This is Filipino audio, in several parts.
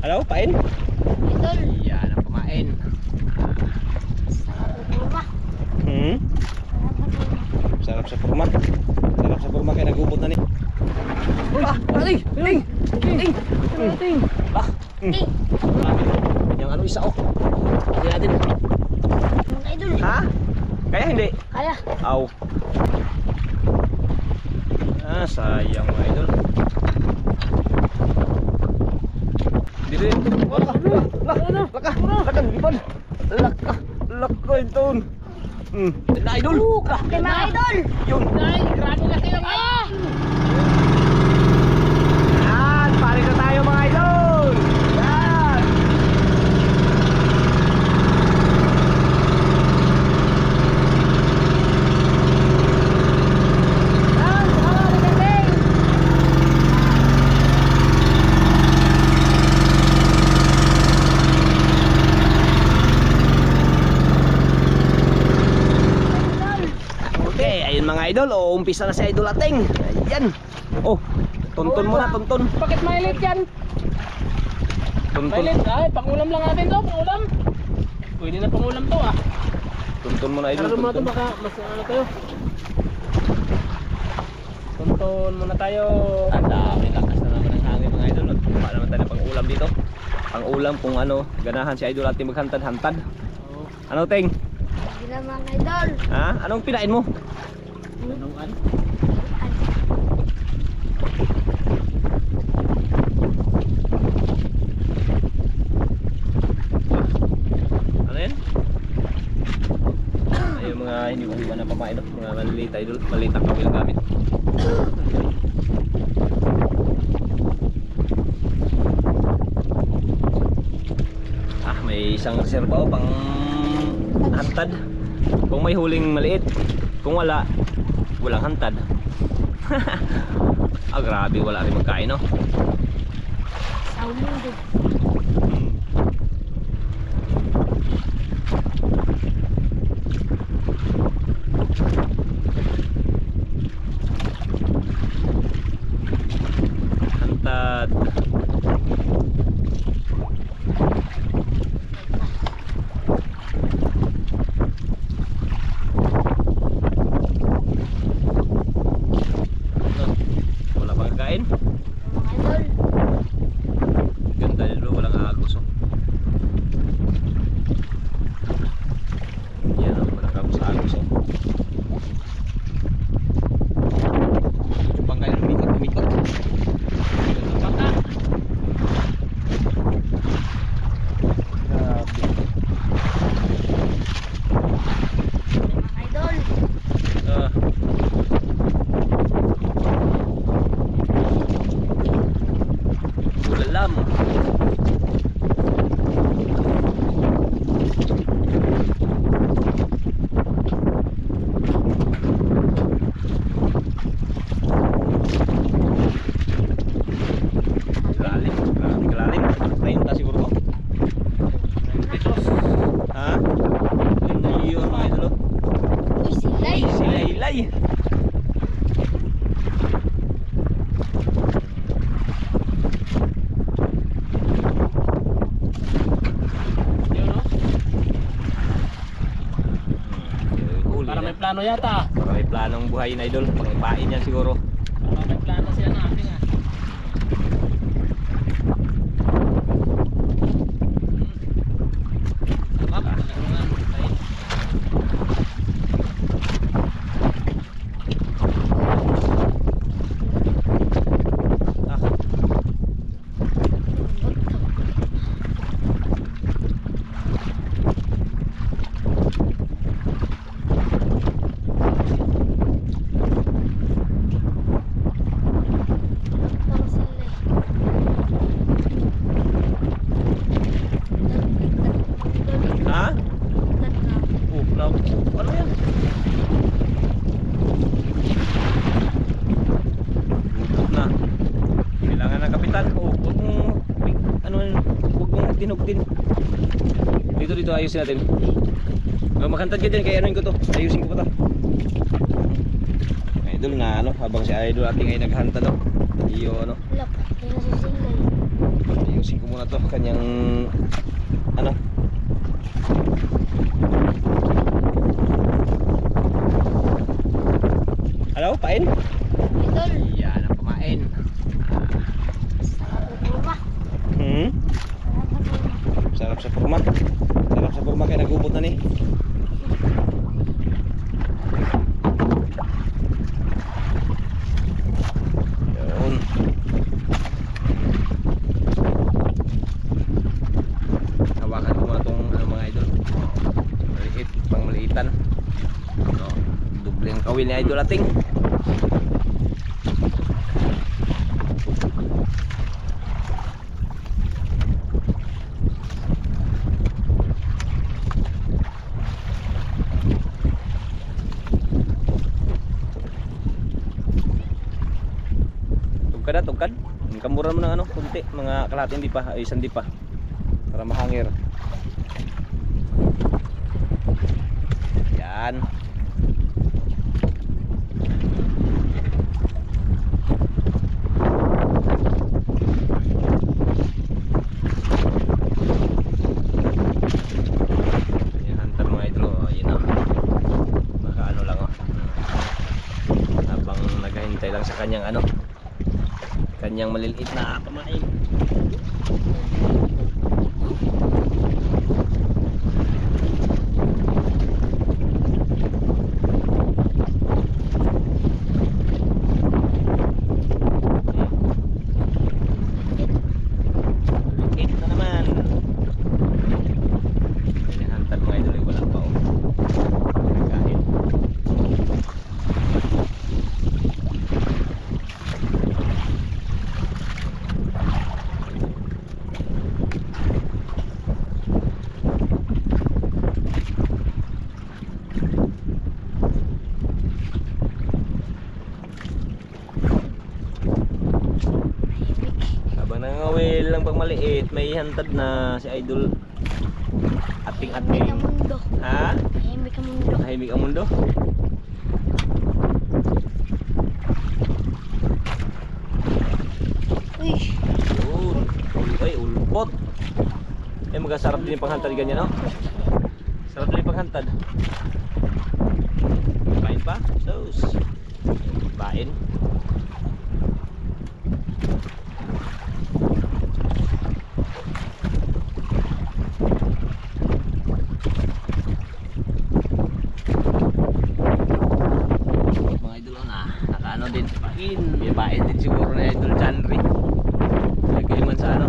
Ano? Pain? Idol. Yan ang pamain. Sarap na ba? Sarap sa purma. Sarap sa purma kaya nagubot na ni. Ting! Ting! Ting! Ting! Yung ano isa oh. Hindi natin. Idol. Ha? Kaya hindi? Kaya. Aw. Sayang mga idol. Dito yun. Laka, lipad. Laka ito. Na idol. Grabe mga idol. Yun. Ay, grabe na kayo. Yan, pare na tayo mga idol. Yan. Okay, ayun mga idol, umpisa na si Idol Ating. Ayan. Oh, tuntun muna, tuntun. Bakit mailit yan? Tuntun. Mailit? Ay, pangulam lang natin to, pangulam. Pwede na pangulam to ah. Tuntun muna idol. Ano muna to, baka mas ano tayo. Tuntun muna tayo. Ang dami lakas na naman ng hangin mga idol. Wala naman tayo pang ulam dito. Pang ulam kung ano, ganahan si Idol Ating maghantad-hantad. Ano Ting? Hindi na mga idol. Ha? Anong pinain mo? Anong Ano yan? Ayun mga hindi ko na pamain, no? Mga maliliit idol, maliit ang kami lang gamit. May isang reserva o pang hantad. Kung may huling maliit, kung wala, walang hantad. Grabe, wala rin magkain, no? Saumon din. Hantad. Wala pang kain. Mga idol. Ganda dito, walang agos, oh. Yan, oh, walang agos, oh. Bangka yung umikot. Bangka. Grabe. Mga idol. Ah. Ulalam. Lalim, grabe kalalim. 30 siguro to. 90. Ha? Ganda yun mga idol, oh. Uy, silay. Silay-lay. Yun no? Huli Para na. may plano yata. Para may planong buhay na idol. Pangpain yan siguro. Para may plano siya na ating ah. Ah, Parang silay. ha? Tat na. Oh, ano yan? Lupot na. Kailangan ng kapitan. Oh, huwag mong ano, huwag mong tinugtin. Dito ayusin natin. Makantad ka dyan, kaya anuin ko to. Ayusin ko pa to. Idol nga ano, habang si Idol ating ay naghantad, no? Iyo ano, Wala pa. Kaya nasusilay. ayusin ayusin ko muna to kanyang ano. Hello, pain? Idol. Yan ang pamain. Kurma. Hmm? Sarap sa kurma. Sarap sa kurma kaya nagubot na ni. Yun. Hawakan ko muna itong ano, mga idol. Maliit, pang maliitan. No, doble ang kawil ni idol ating. Tugkad. Kamuran mo ng ano, kunti, mga kalahating di pa, ay isang di pa. Para mahangir. Yan. Yan, hunter mga idol, oh, yun oh. Baka ano lang oh. Habang naghahintay lang sa kanyang ano, kanyang maliliit na pamain. Maliliit na naman. Hinahantad mga idol, wala pa oh. Kahit habang nangawil lang pag maliit, may hantad na si idol. Ating-ating. Tahimik ang mundo. Ha? Tahimik ang mundo. Tahimik ang mundo. Uy. Yun. Ay, ulpot. Eh, magasarap din yung panghantad ganyan, no? Sarap din yung panghantad. Bain pa? Sus. Bain. Mga idol, nakaano din. Bain. May bain din siguro na idol Janry. Lagay man sa ano.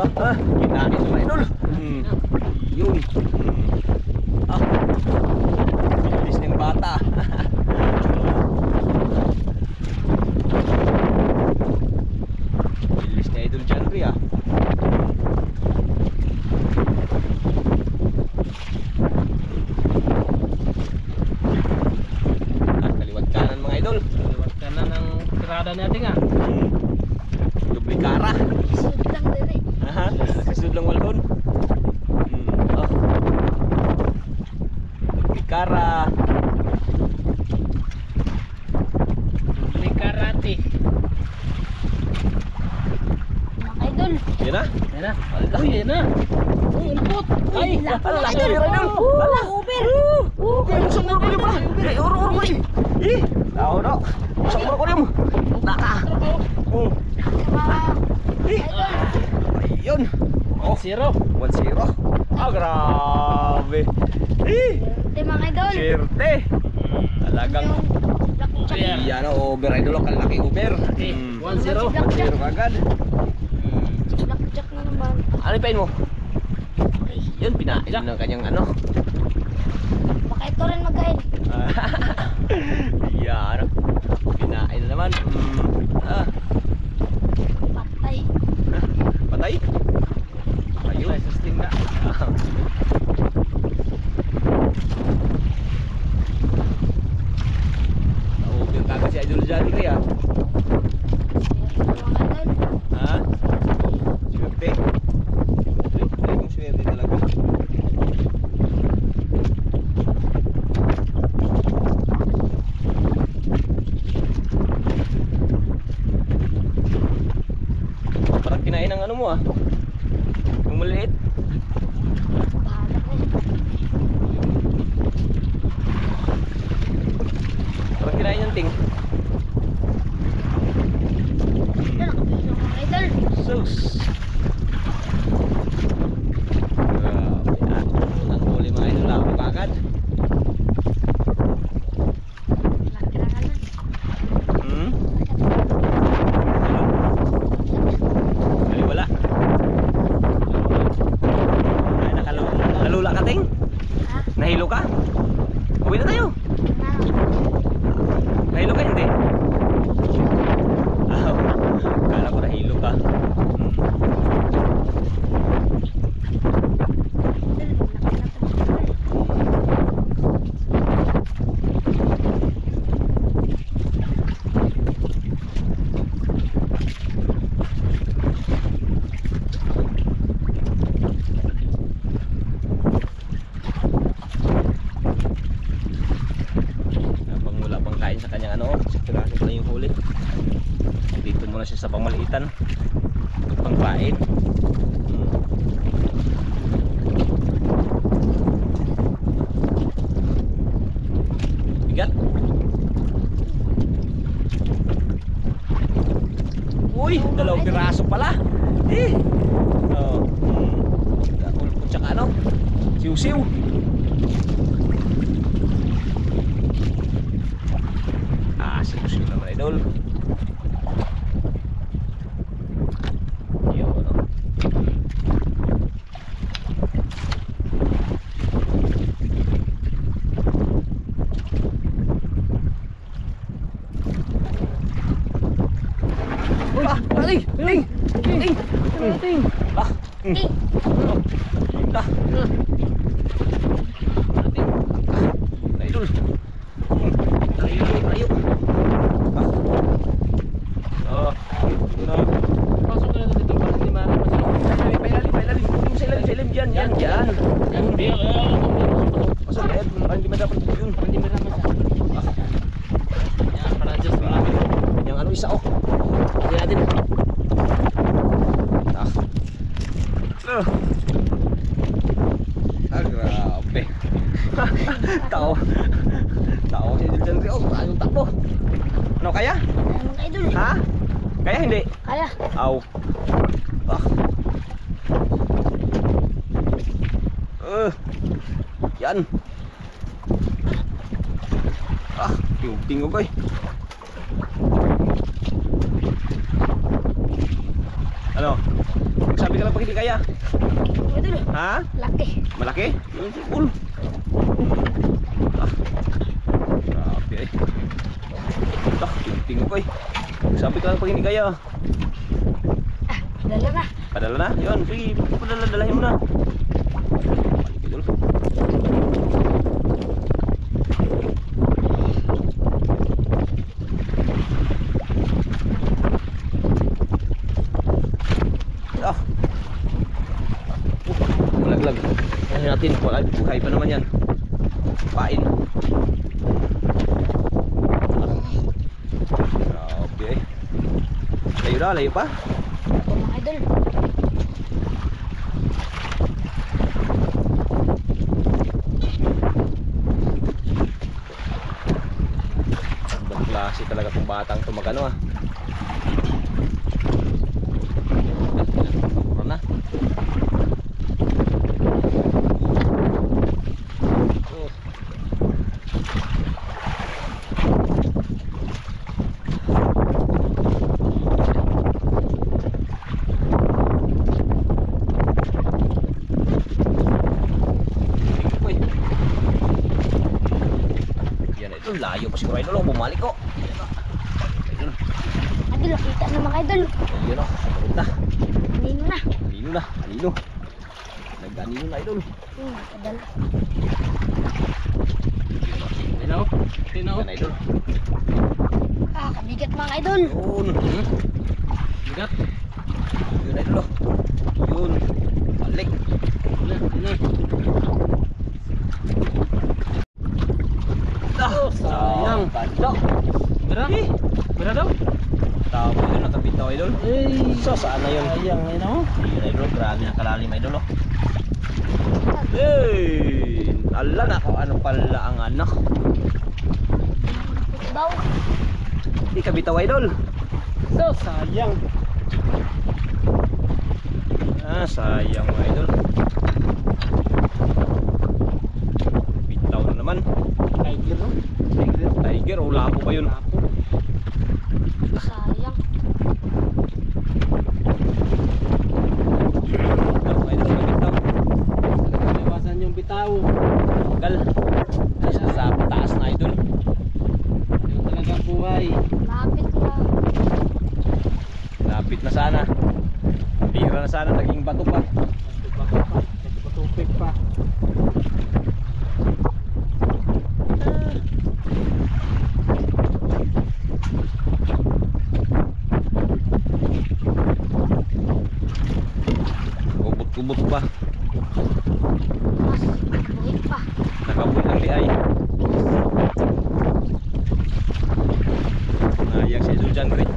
Kinain mga idol. Yun. Ah. Bilis ng bata. Bilis na idol Janry ah. Kaliwat kanan mga idol. Liwat ka na ng tirada natin ah. Duplikara. Sud lang diri. Aha, nakasud lang walhon. Oh. Duplikara. May karate. Mga idol. Yan na. Yan na. Uy, yan na. Uy, ulpot. Ay, Laki mga laki, idol. idol. Ala, Uber. Okay, usang mo ko yung ba? Eh, oro ko eh. Eh, tao no. Usang mo ko yung. Naka. Oh. Mga Eh, idol. ayun. Oh, 0. 1-0. Ah, grabe. Eh, Ito mga idol. swerte. Talagang Clear. yan o, over idol. Kalaki over. Okay, 1-0. 1-0 kagad. Blackjack na naman. Ano yung pain mo? Yun, pinain ng kanyang ano. Baka ito rin magain. Yan. Pinain na naman. Ah, Patay. patay. Ayun. Sustain na. Over kagad si Idol Johnny kaya. Swerte mga idol. Ha? Swerte? Ay, kung swerte talaga. Parang kinain ng ano mo ah. Yung maliit. Bahala ka. Parang kinain yung ting. Ito, nakapito mga idol. Sus! Grabe ah. Unang huli mga idol ako kagad. Laki na kalan. Hmm? Kali wala. Ay, nalula ka ting? Ha? Nahilo ka? Uwi na tayo. Nahilo ka hindi? Ah, kala ko nahilo ka. Habang wala pang kain sa kanyang ano, piraso pa lang yung huli. Dito muna siya sa pangmaliitan. Pang kain. Bigat. Uy, dalawang piraso pala. Eh. Oh. Ulpo tsaka ano? Siw-siw. Siw-siw naman idol. Yun, ano? Ah, ting! Ting! Ting! Ting! Ah! Eh, Ah! Idol! Tayo, tayo! Ah! Na! Pasok ka na dito para hindi marapas. Pailalim! Sa ilalim! Yan! Yan! Hindi, Pasok yan! Para hindi madapat yun! hindi marapas. Yan, para adjust mo lang. Yung ano isa oh! Hindi natin! Ah! Grabe! Tao! Tao si Dildan Rio! Anong takbo? Ano kaya? mga idol. Ha? Kaya hindi? Kaya. Aw! Ah! Yan! Ah! Tingog ko eh! Ano? Sabi ka lang pag hindi kaya? Mga idol. Ha? Laki. Malaki? Cool! Ah! Grabe eh! Ah! Tingog ko eh! Sabi ka lang pag hindi kaya? Dala na. Padala na? Yun, sige, dalahin mo na. Idol. Ah. Malaglag. Ano natin, buhay pa naman yan. Pain. Grabe eh. Layo na, layo pa. Ito mga idol. Ibang klase talaga itong batang ito magano ah. Mura na. Oh. Layo pa siguro idol, bumalik ko. Idol. Idol, nakita na mga idol. Ayun o, sumunod na. Kanino na. Kanino na, kanino. Nagkanino na idol. Kadala. Tinaw? Tinaw? Yan idol. Ah, mga idol. Yun. Bigat. Yun idol oh. Yun. Balik. Na. Ah, sayang. Banda. Berat? Berat daw? Tama idol, nakabitaw idol. So, saan na yun? Sayang, no? Yun idol, grabe ang kalalim idol oh. Hey! Ala na, ano pala ang anak. Daw. Di ka bitaw idol. So, sayang. Ah, sayang mga idol. Bitaw na naman. Tiger, no? Tiger o lapo pa yun. Lapo. Sayang. Bitaw mga idol, bitaw. Iwasan yung bitaw. Tagal. Nasa sa taas na idol. Yung talagang buhay. Lapit na. Lapit na sana. Bihira na sana, naging bato pa. Baka pa. Patupik pa. Kubot-kubot pa. Mas buhay pa. Nakabul ang liay. Nayag si Idol dyan rin.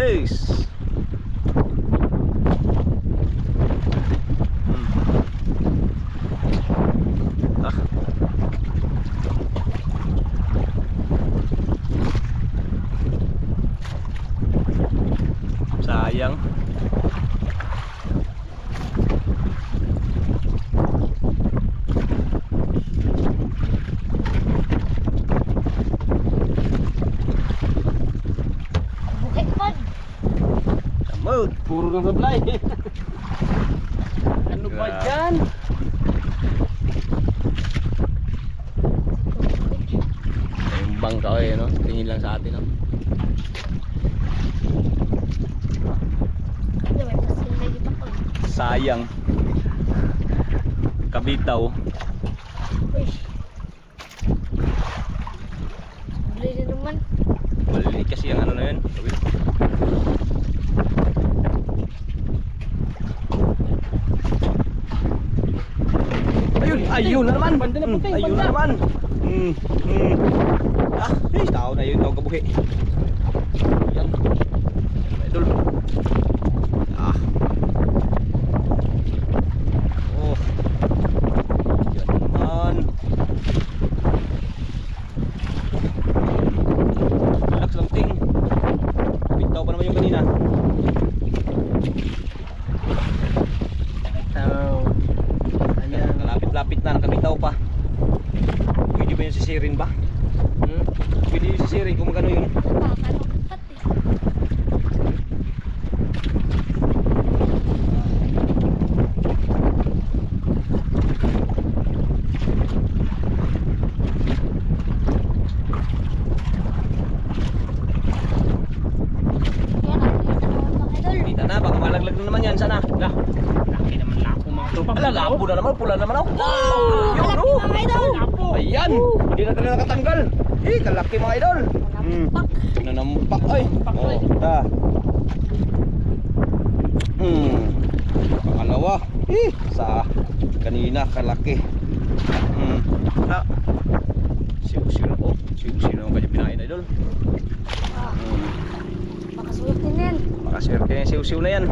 Ace. Ah. Sayang. Buhay pa. Tamod. Puro ng sablay. Ano ba Grabe. dyan? Yung bangka eh, no? Tingin lang sa atin, no? Ano may pasin na dito ko. Sayang. Kabitaw. Uy. Bili na naman. Maliliit kasi ang ano na yun. Ayun, ayun na naman. Banda na puting, Ayun banda. na naman. Ah, tao na yun, tao kabuhi. Yan. Idol. Ah. Oh. Yan naman. Relax lang ting. Bitaw pa naman yung kanina. Bitaw. Ayan, kalapit-lapit na, nakabitaw pa. Pwede ba yung sisirin ba? Pwede yung sisirin kung magano yun. Baka lumpat eh. Yan, nakikita naman mga idol. Kita na, baka malaglag na naman yan. Sana. Lah, laki naman lapo mga tropa. Ala, lapo na naman, pula naman ako. Yun, Kalaki oh. mga idol. Lapo. Ayan, hindi na talaga nakatanggal. Kalaki mga idol. Nampak. Nanampak ay. Nampak, ay. Da. Pangalawa. Sa kanina kalaki. Ah. Siw-siw na po. Siw-siw na ang kanyang pinain idol. Ah, makasulat din yan. Makaswerte na yung siw-siw na yan.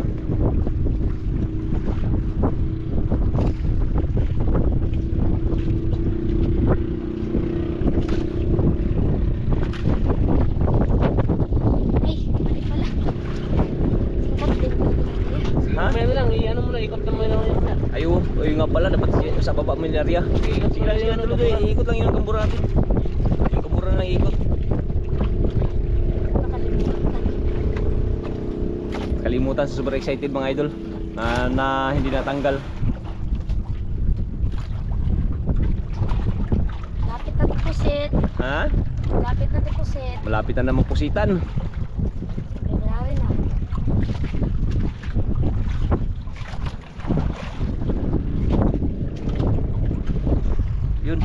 Ay, mali pala. Singkat din. Ha? Meron lang, i-ano mo na, ikot naman na yun. Ayun nga pala, dapat sa baba mo yung area. Sige lang, sige lang, tuloy. Iikot lang yun ang kambura natin. Yung kambura na iikot. Nakalimutan. Kalimutan, super excited mga idol na hindi natanggal. Lapit na deposit. Ha? Lapit na deposit. Malapit na namang pusitan. Grabe na. Yun.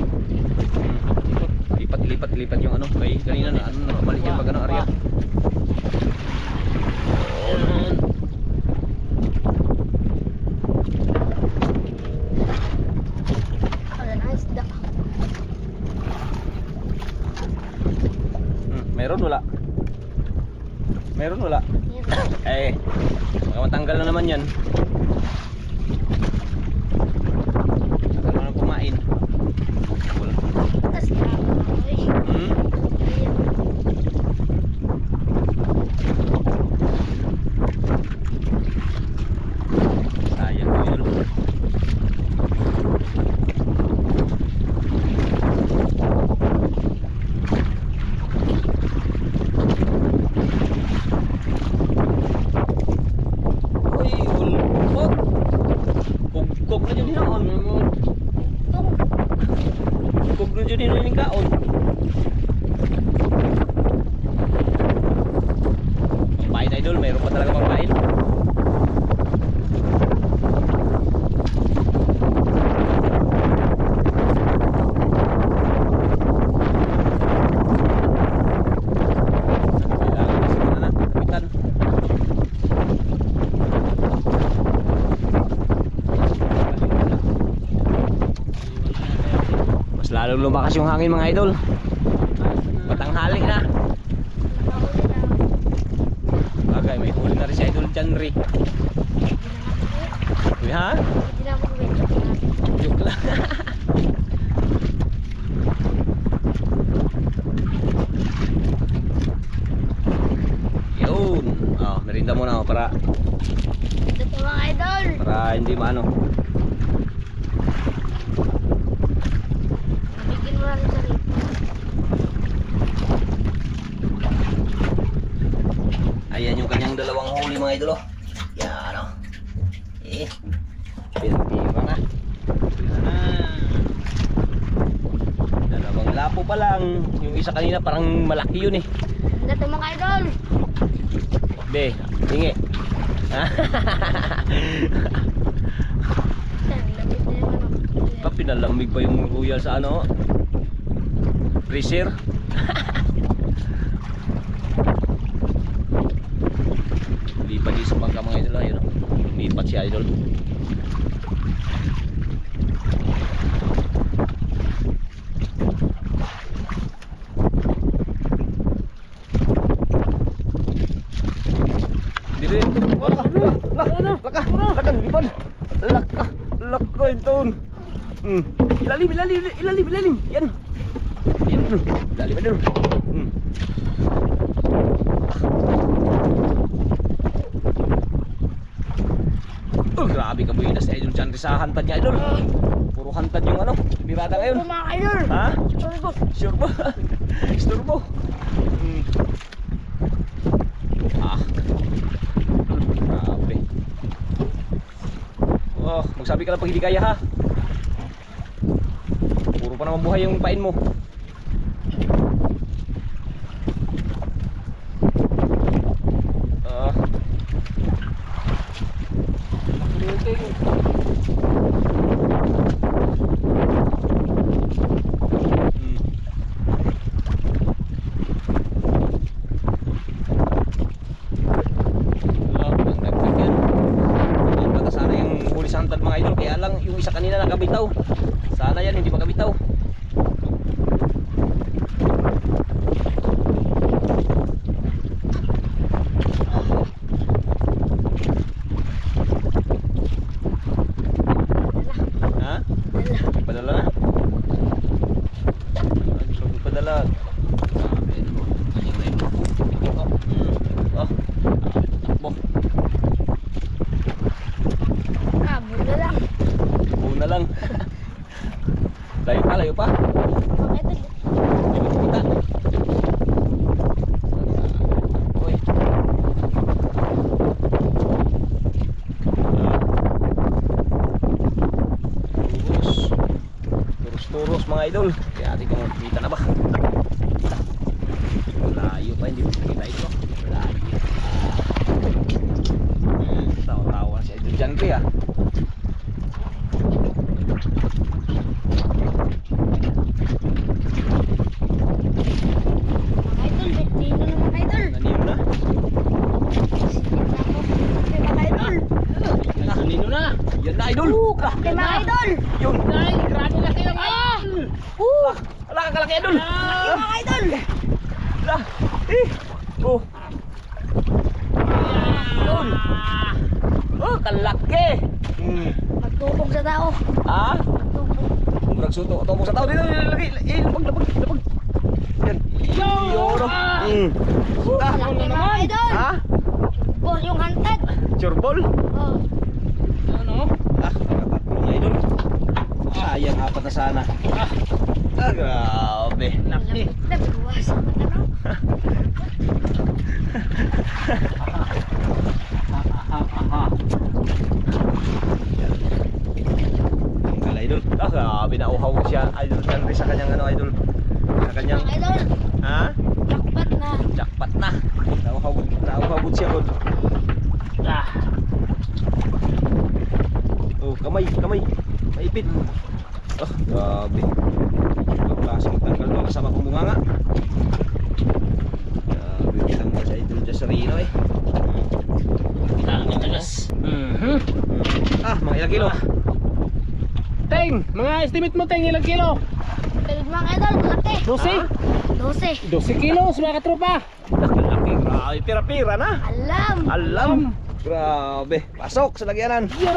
Lipat yung ano. Kay kanina na ano nakamali yan pag ano area. Ayan. Wala na isda. Meron wala? Meron wala? Yan. Eh, baka matanggal na naman yan. Tagal na kumain. Wala. Tas grabe. Hmm? Ayan. Sayang ko yun. Uy, ulpot. Kugkog na dyan hinaon. Tung. Kugkog na dyan hinaon kaon. Pangpain idol, mayroon pa talaga pangpain. Kailangan na siguro na, kapitan. Mas lalong lumakas yung hangin mga idol. Patanghali na. Nakahuli na. Bagay, may huli na rin si Idol Janry. Uy ha? Hindi na ako gawin. Joke lang. Yun. Oh, merinda muna ako para Ito mga idol. hindi maano. Bigyan mo lang sa rito. Ayan yung kanyang dalawang huli mga idol. Oh. Yan oh. Eh. Pira na. Pira na. Dalawang lapo pa lang. Yung isa kanina parang malaki yun eh. Ito mga idol. Be, hingi. Lapit na yung ano. Pa pinalamig pa yung royal sa ano. Freezer. Lipat din sa bangka mga idol ayun. Lipat si idol. Dito. Laka, lipad. Laka ito. Ilalim. Yan. Ilalim idol. Oh, grabe ka buhay na si Idol Chandri sa hantad niya idol. Puro hantad yung ano, birada ngayon. Ito mga idol. Ha? Sorry boss. Sure ba? Istorbo. Ah. Grabe. Oh, magsabi ka lang pag hindi kaya ha. Puro pa naman buhay yung pain mo. Ah. Sana yung huli sa hantad mga idol, kaya lang yung isa kanina nakabitaw. Sana yan hindi makabitaw. Ha? Padala na? Padala. Oh. Takbo. Bula lang. Una lang. Layo pa. Mga idol. Hindi mo kita. Uy. Turus mga idol. Kaya ating kung kita na ba? Layo pa, hindi mo kita ito. Layo. Tawa-tawa si Idol Janry ah. Grabe mga idol. Yun. Ay, grabe laki ng Wala ka kalaki idol. Mga idol. Wala. Oh. Yun. Oh, kalaki. Magtubog sa tao. Ah? Magtubog. Murag suto. Tubog sa tao dito. Lagi. Lapag. Yan. Yun. Laki mga idol. Ha? Bor yung hantad. Churbol? Oh. Ano? Nakatatlo na idol. Sayang, apat na sana. Grabe. Laki. Nagbuwas. Ano? Ang idol. Grabe na uhaw siya. Idol dyan sa kanyang ano idol. Sa kanyang... Mga idol. Ha? Lakbat na. Jackpot na. Nauhawod siya god. Oh, kamay. Maipit. Oh, grabe. Ang klaseng tanggal mga kasama kong bunganga. Grabe, tanggal sa idol dyan sa Rino eh. Tagas. Mga ilang kilo? Teng, mga estimate mo teng ilang kilo? Pero mga idol, laki. 12? 12. 12 kilos mga katropa. Laki, grabe. Pira-pira na. Alam. Grabe. Pasok sa lagyanan. Yan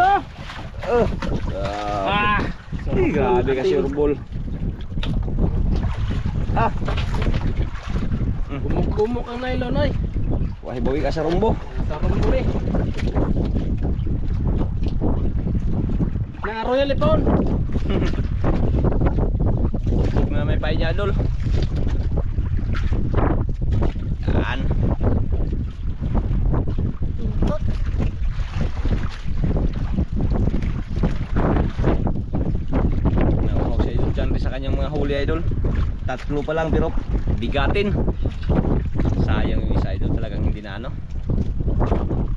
o. Grabe. Grabe ka Churbol. Gumuk-gumuk ang nylon ay. Wahי bawi ka sa rumbo. Sa kumpuri. Na Royal Ipon. Huwag na may pahay niya idol. Yan. Pintot. Nauhaw si idol dyan sa kanyang mga huli idol. Tatlo pa lang pero bigatin. Sayang yung isa idol, talagang hindi na ano.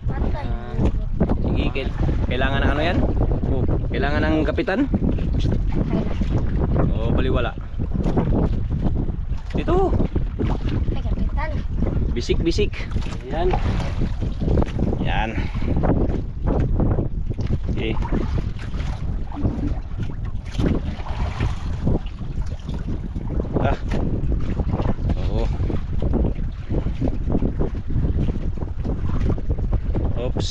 Patay. Sige, kailangan ng ano yan? Oh, kailangan ng kapitan? Oh, baliwala. Dito. Ay, kapitan. Bisik. Yan. Yan. Okay. Oo. Oops.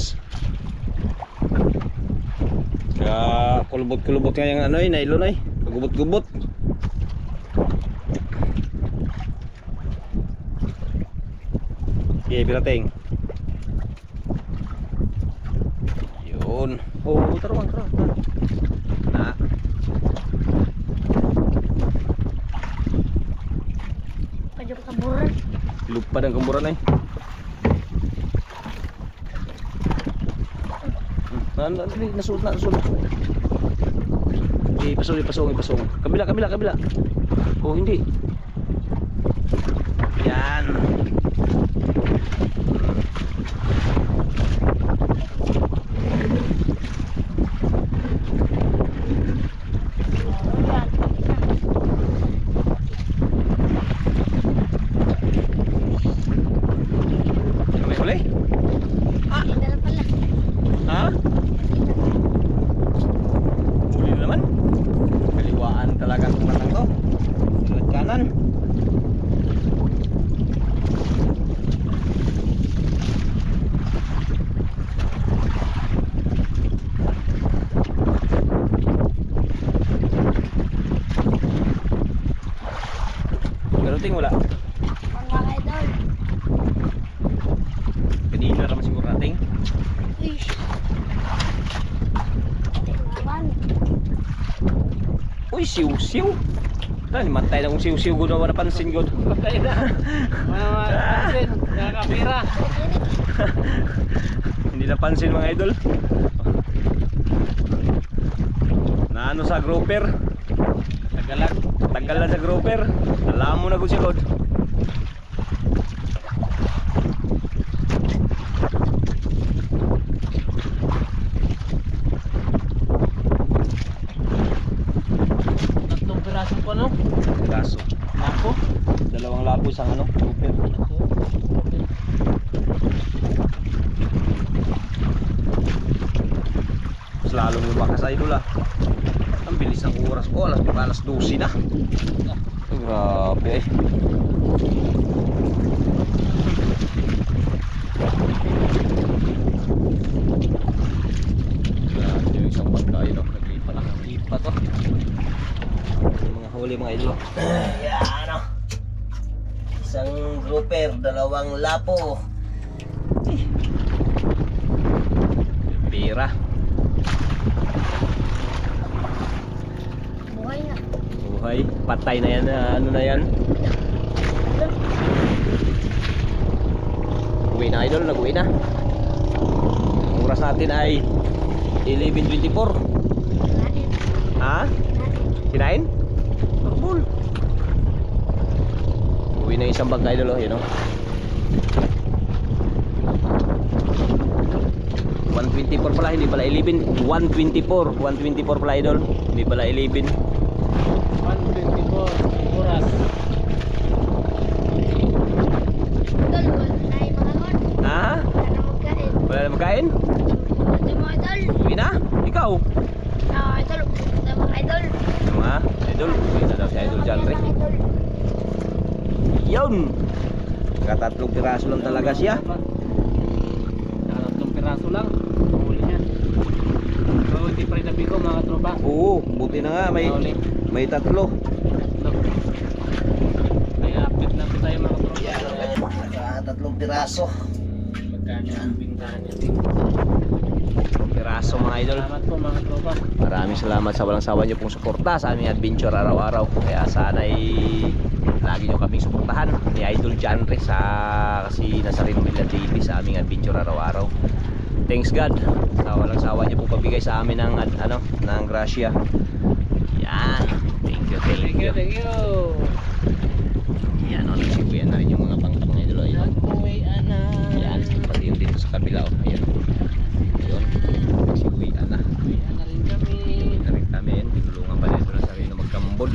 Kaya kulubot nga yung ano eh, nylon eh. Gubot-gubot. Okay, birateng. Yun. Oh, taruan. Na. Pajok kaburan. Lupa ng kamburan eh. Nasuot na. Pasong. Kabila. Oh, hindi. Yan. May huli? Hindi na pala. Ha? Huli na naman. Kaliwaan talaga ang matang to. Sunod kanan. Garuting wala. Mga idol. Kanina naman siguro nating. Ish. Tingnan. Uy, siw-siw. Tani matay na kung siw-siw gud na napansin gud. Patay na. Mga pansin. Nakakapira. Hindi napansin mga idol. Naano sa grouper? Tagalan sa grouper. Alam mo na gud sigod. Tatlong piraso pa no? Kaso, Nako. 2 labo isang ano, grouper. Mas lalong lumaki oras idol ah. Ang bilis ng oras ko, alas 12 na. Grabe eh. Grabe yung isang bangka yun, naglipat oh. Yung mga huli mga idol. Yan o. Isang grouper, dalawang lapo. Pira. Buhay na. Buhay, patay na yan, ano na yan. Uwi na idol, nag-uwi na. Ang oras natin ay 11:24. Nain. Ha? Kinain? Parbol. Uwi na yung isang bangka idol oh, yun oh. 124 pala, hindi pala 11. 124 pala idol, hindi pala 11. 124 oras. Idol, wala na yung mga kon. Ha? Wala na magkain. Wala na magkain? Hindi mo idol. Uwi na? Ikaw? Idol. Ito mga idol. Ano nga? Idol? Uwi na daw si Idol John Ray. Idol. Yun! Katatlong piraso lang talaga siya. Nakatatong piraso lang. Mahuli niya. So, hindi pa rin nabigo mga tropa. Oo, buti na nga, may tatlo. May update lang tayo mga tropa. Yan o. Nakatatlong piraso. Magkano ang bintahan niya. Tatlong piraso mga idol. Salamat po mga tropa. Maraming salamat sa walang sawa niyo pong suporta sa aming adventure araw-araw. Kaya sana'y lagi niyo kaming suportahan ni Idol John Ray kasi nasa rin nila daily sa aming adventure araw-araw. Thanks God sa walang sawa niyo pong pabigay sa amin ng ng grasya. Yan. Thank you. Thank you. Yan, nagsiguyan na rin yung mga bangka mga idol. Ayun. Nag-uwian na. Yan, pati yung dito sa kabila. Ayan. Ayun. Nagsiguyan na. Uwian na rin kami. Na rin kami. Tinulungan pa rin ito na sarili na magkambol.